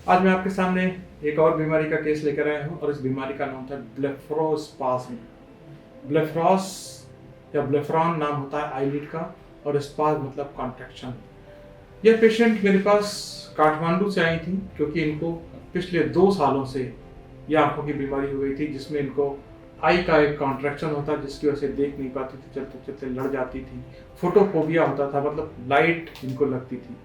आज मैं आपके सामने एक और बीमारी का केस लेकर आया हूँ और इस बीमारी का नाम था ब्लेफरोस्पाज्म। ब्लेफरोस या ब्लेफरॉन नाम होता है आईलिड का और स्पाज्म मतलब कॉन्ट्रैक्शन। यह पेशेंट मेरे पास काठमांडू से आई थी क्योंकि इनको पिछले 2 सालों से यह आंखों की बीमारी हो गई थी जिसमें इनको आई का एक कॉन्ट्रैक्शन होता जिसकी वजह से देख नहीं पाती थी, चलते चलते लड़ जाती थी। फोटोफोबिया होता था, मतलब लाइट इनको लगती थी।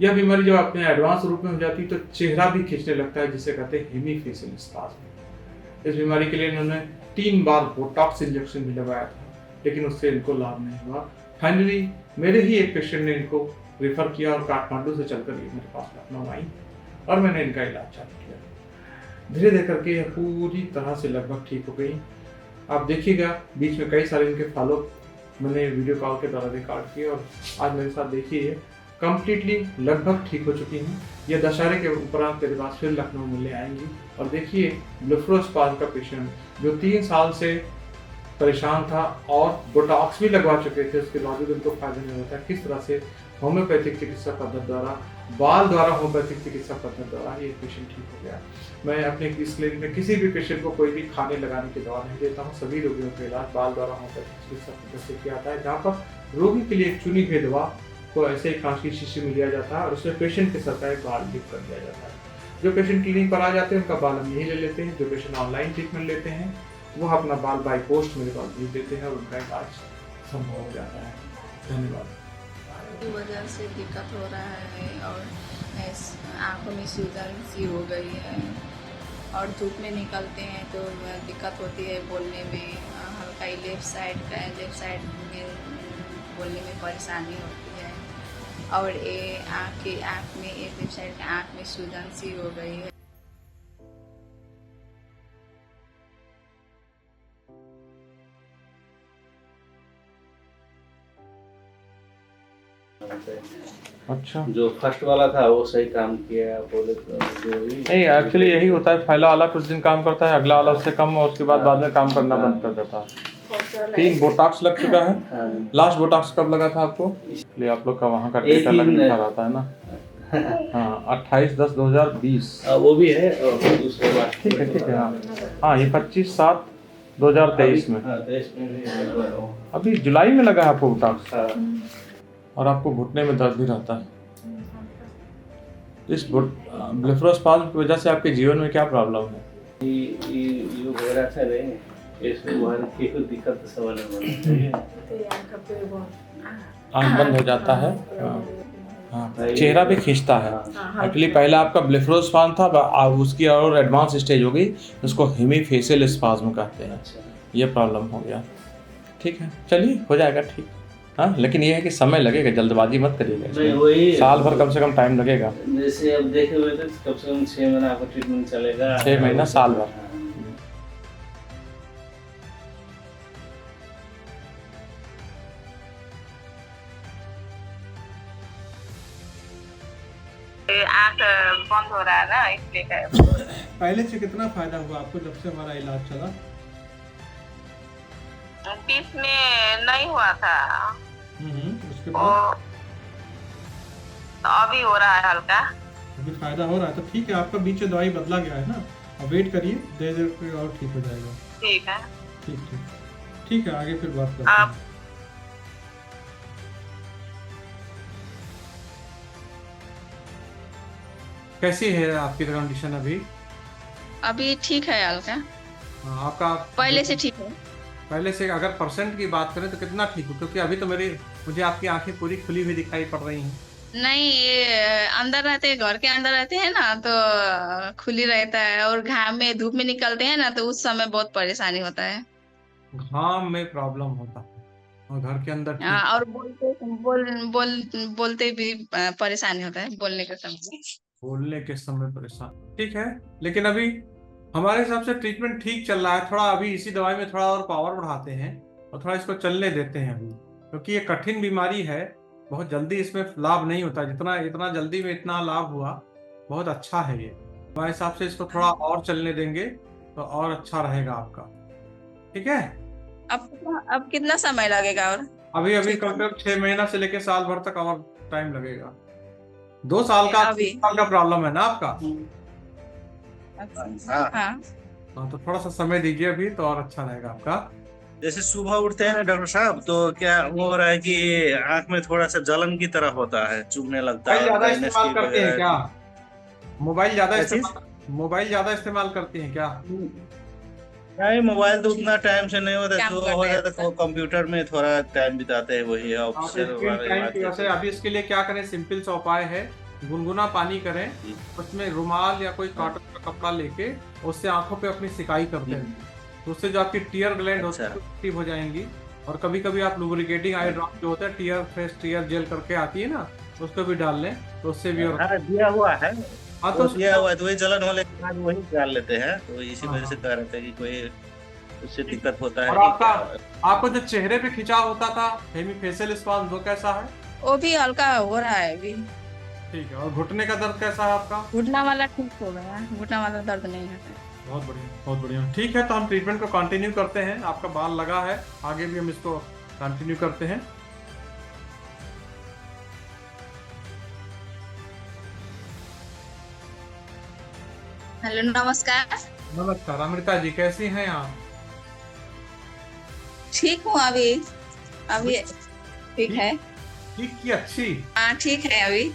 यह बीमारी जब अपने एडवांस रूप में हो जाती है तो चेहरा भी खींचने लगता है जिसे कहते हैं हेमीफेसियल स्पाज्म। इस बीमारी के लिए इन्होंने 3 बार बोटॉक्स इंजेक्शन भी लगाया था लेकिन उससे इनको लाभ नहीं हुआ। फाइनली मेरे ही एक पेशेंट ने इनको रेफर किया और काठमांडू से चलकर ये मेरे पास लखनऊ आई और मैंने इनका इलाज चालू किया। धीरे धीरे करके यह पूरी तरह से लगभग ठीक हो गई। आप देखिएगा बीच में कई सारे इनके फॉलो मैंने वीडियो कॉल के द्वारा रिकॉर्ड किए और आज मेरे साथ देखिए कम्प्लीटली लगभग ठीक हो चुकी हैं। ये दशहरे के उपरांत मेरे पास फिर लखनऊ मिलने आएंगी और देखिए ब्लेफरोस्पाज्म का पेशेंट जो 3 साल से परेशान था और बोटॉक्स भी लगवा चुके थे उसके बावजूद उनको फायदा नहीं होता, किस तरह से होम्योपैथिक चिकित्सा पद्धति द्वारा बाल द्वारा होम्योपैथिक चिकित्सा पद्धति द्वारा ये पेशेंट ठीक हो गया। मैं अपने इस क्लिनिक में किसी भी पेशेंट को कोई भी खाने लगाने की दवा नहीं देता हूँ। सभी रोगियों का इलाज बाल द्वारा होम्योपैथिक चिकित्सा पद्धति से किया जाता है जहाँ पर रोगी के लिए एक चुनी हुई दवा को ऐसे ही कांच की शीशी में लिया जाता है और उसमें पेशेंट के सर का एक बाल डिप कर दिया जाता है। जो पेशेंट क्लिनिक पर आ जाते हैं उनका बाल हम यही ले लेते हैं। जो पेशेंट ऑनलाइन ट्रीटमेंट लेते हैं वो अपना बाल बाय पोस्ट मेरे पास भेज देते हैं और उनका इलाज संभव हो जाता है। धन्यवाद। की वजह से दिक्कत हो रहा है और आंखों में सूजन सी हो गई है और धूप में निकलते हैं तो दिक्कत होती है बोलने में। हल्का ही लेफ्ट साइड में बोलने में परेशानी होती है और ये आँख में एक लेफ्ट साइड के आँख में सूजन सी हो गई है। अच्छा, जो फर्स्ट वाला था वो सही काम किया बोले तो जो ही नहीं एक्चुअली यही होता है, पहला वाला कुछ दिन काम करता है, अगला वाला उससे कम और उसके बाद में काम करना बंद कर देता है। 3 बोटॉक्स लग चुका है। हाँ। लास्ट बोटॉक्स कब लगा था आपको? इसलिए आप लोग का वहाँ का डेटा लिखा रहता है ना। हाँ 28/10/2020। वो भी है और दूसरे बात ठीक है। हाँ ये 25/7/2023 में। हाँ 23 में भी अभी जुलाई में लगा है आपको बोटॉक्स हाँ। और आपको घुटने में दर्द भी रहता है। इस ब्लेफरोस्पाज्म की वजह से आपके जीवन में क्या प्रॉब्लम है? ये वगैरह से नहीं इसमें वहाँ की कोई दिक्कत सवाल नहीं। आँख बंद हो जाता है। हाँ चेहरा भी खींचता है। एक्चुअली पहला आपका ब्लेफरोस्पाज्म था, अब उसकी और एडवांस स्टेज हो गई, उसको हेमीफेसियल स्पाज्म कहते हैं। ये प्रॉब्लम हो गया। ठीक है, चलिए हो जाएगा ठीक। हाँ लेकिन ये है कि समय लगेगा, जल्दबाजी मत करिएगा। साल भर कम से कम टाइम लगेगा। जैसे अब देखे हुए थे कम से कम 6 महीना आपका ट्रीटमेंट चलेगा। 6 महीना साल भर। आँख बंद हो रहा है ना इसलिए। पहले से कितना फायदा हुआ आपको जब से हमारा इलाज चला? 20 में नहीं हुआ था उसके बाद तो अभी हो रहा है हल्का। अभी फायदा हो रहा है तो ठीक है। आपका बीच में दवाई बदला गया है ना, अब वेट करिए, देर देर पे और ठीक हो जाएगा। ठीक है। ठीक है, आगे फिर बात करते हैं। कैसी है आपकी कंडीशन अभी? अभी ठीक है हल्का, आपका पहले से ठीक है। पहले से अगर परसेंट की बात करें तो कितना ठीक हो? क्योंकि अभी तो मुझे आपकी आंखें पूरी खुली हुई दिखाई पड़ रही हैं। नहीं ये अंदर रहते घर के अंदर रहते हैं ना तो खुली रहता है और घाम में धूप में निकलते हैं ना तो उस समय बहुत परेशानी होता है। घाम में प्रॉब्लम होता है और घर के अंदर ठीक। और बोलते भी परेशानी होता है बोलने के समय। बोलने के समय परेशान, ठीक है। लेकिन अभी हमारे हिसाब से ट्रीटमेंट ठीक चल रहा है। थोड़ा अभी इसी दवाई में थोड़ा और पावर बढ़ाते हैं और थोड़ा इसको चलने देते हैं अभी, क्योंकि ये कठिन बीमारी है। बहुत जल्दी इसमें लाभ नहीं होता, इतना जल्दी में इतना लाभ हुआ बहुत अच्छा है। ये हमारे हिसाब से इसको थोड़ा और चलने देंगे तो और अच्छा रहेगा आपका। ठीक है। अब कितना समय लगेगा? और अभी कम से कम 6 महीना से लेके साल भर तक और टाइम लगेगा। 2 साल का अभी 3 साल का प्रॉब्लम है ना आपका? अच्छा। हाँ। हाँ। हाँ, तो थोड़ा सा समय दीजिए अभी तो और अच्छा रहेगा आपका। जैसे सुबह उठते हैं ना डॉक्टर साहब, तो क्या वो हो रहा है कि आंख में थोड़ा सा जलन की तरह होता है, चुभने लगता है, मोबाइल और ज्यादा ड्राइनेस इस्तेमाल की करते हैं वगैरह क्या? की। मोबाइल ज्यादा क्या चीज? इस्तेमाल मोबाइल ज्यादा इस्तेमाल करती हैं क्या? नहीं, मोबाइल तो उतना टाइम से नहीं होता, काम तो कर हो रहे जाता हैं तो कंप्यूटर में थोड़ा टाइम बिताते हैं, वही हाँ, तो ऑफिसर स्क्रीन वाले टाइम बात की है वजह से तो। अभी इसके लिए क्या करें, सिंपल सा उपाय है। गुनगुना पानी करें, जी। उसमें रुमाल या कोई हाँ। कॉटन का कपड़ा लेके उससे आंखों पे अपनी सिकाई करते हम्म। हैं। तो उससे जो आपकी टीयर ग्लैंड होती अच्छा। है वो एक्टिव हो जाएंगी। और कभी कभी आप लुब्रिकेटिंग आई हाँ। ड्रॉप जो होता है, टीयर फ्रेश टीयर जेल करके आती है ना, उसको भी डाल लें तो उससे भी। और हाँ, दिया हुआ है। हाँ तो वो दिया हुआ है, तो वही जलन होने के बाद वही डाल लेते हैं, तो इसी हाँ वजह से हाँ कह रहे थे कि कोई उससे ठीक है। दिक्कत होता है और कि आपका क्या। आपको जो चेहरे पे खिंचाव होता था, हेमी फेशियल स्पाज, वो कैसा है? वो भी हल्का हो रहा है अभी। ठीक है। और घुटने का दर्द कैसा है आपका? घुटना वाला ठीक हो गया, घुटना वाला दर्द नहीं है। बहुत बढ़िया, बहुत बढ़िया। ठीक है, तो हम ट्रीटमेंट को कंटिन्यू करते हैं। आपका बाल लगा है, आगे भी हम इसको कंटिन्यू करते हैं। हेलो, नमस्कार। नमस्कार अमृता जी, कैसी हैं आप? ठीक हूँ अभी। अभी ठीक ठीक है। ठीक की अच्छी? हाँ, ठीक है अभी।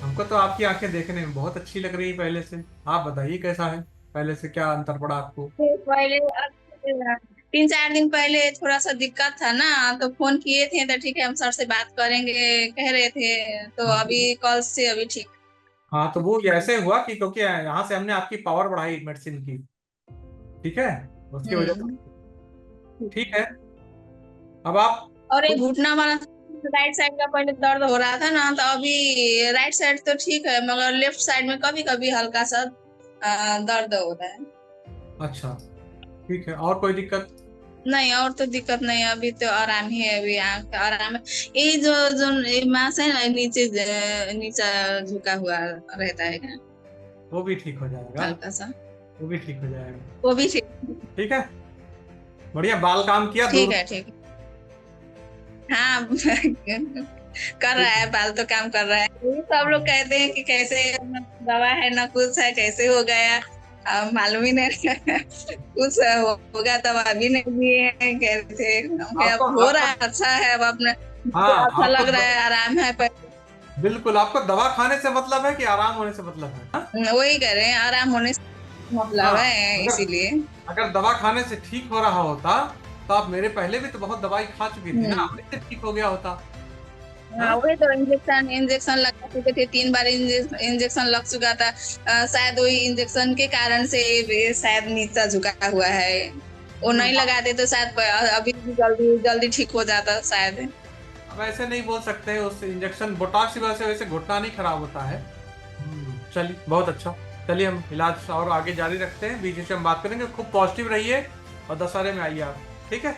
हमको तो आपकी आंखें देखने में बहुत अच्छी लग रही है पहले से। आप बताइए कैसा है, पहले से क्या अंतर पड़ा आपको? तो पहले 3-4 दिन पहले थोड़ा सा दिक्कत था ना, तो फोन किए थे तो ठीक है हम सर से बात करेंगे कह रहे थे, तो हाँ अभी कल से अभी ठीक। हाँ, तो वो ऐसे हुआ कि क्योंकि यहाँ से हमने आपकी पावर बढ़ाई मेडिसिन की, ठीक है, उसकी वजह हम्म। से। ठीक है, अब आप और ये कुछ। घुटना वाला राइट साइड का पहले दर्द हो रहा था ना, तो अभी राइट साइड तो ठीक है, मगर लेफ्ट साइड में कभी कभी हल्का सा दर्द हो रहा है। अच्छा, ठीक है, और कोई दिक्कत? नहीं, और तो दिक्कत नहीं है, अभी तो आराम ही है, अभी आंख का आराम है। ये जो जो ये मांस है ना, नीचे नीचा झुका हुआ रहता है क्या, वो भी ठीक हो जाएगा, हल्का सा। वो भी ठीक हो जाएगा। वो भी ठीक। ठीक है, बढ़िया। बाल काम किया ठीक दूर? है, ठीक है। हाँ। कर रहा है, बाल तो काम कर रहा है। ये सब लोग कहते हैं कि कैसे न दवा है ना कुछ है, कैसे हो गया, मालूम ही नहीं। कुछ होगा तब अभी नहीं दिए हैं, कहते थे। हमके आपको अब हो रहा आपको है, अच्छा है, अब अपने हाँ, अच्छा आपको लग रहा है, आराम है पर। बिल्कुल, आपको दवा खाने से मतलब है कि आराम होने से मतलब है? हाँ वही कह रहे हैं, आराम होने से मतलब हाँ, है, अगर इसीलिए। अगर दवा खाने से ठीक हो रहा होता तो आप मेरे पहले भी तो बहुत दवाई खा चुकी थी ना, हम्म। वहीं से ठीक हो गया होता। हाँ, हाँ वही तो इंजेक्शन इंजेक्शन लगा चुके थे, 3 बार इंजेक्शन लग चुका था। शायद वही इंजेक्शन के कारण से ये शायद नीचा झुका हुआ है। वो नहीं लगाते तो शायद अभी भी जल्दी जल्दी ठीक हो जाता शायद। अब ऐसे नहीं बोल सकते, उस इंजेक्शन बोटॉक्स की वजह से वैसे घुटना नहीं खराब होता है। चलिए, बहुत अच्छा। चलिए, हम इलाज और आगे जारी रखते हैं, बीच बीच में हम बात करेंगे। खूब पॉजिटिव रहिए और दशहरे में आइए आप, ठीक है?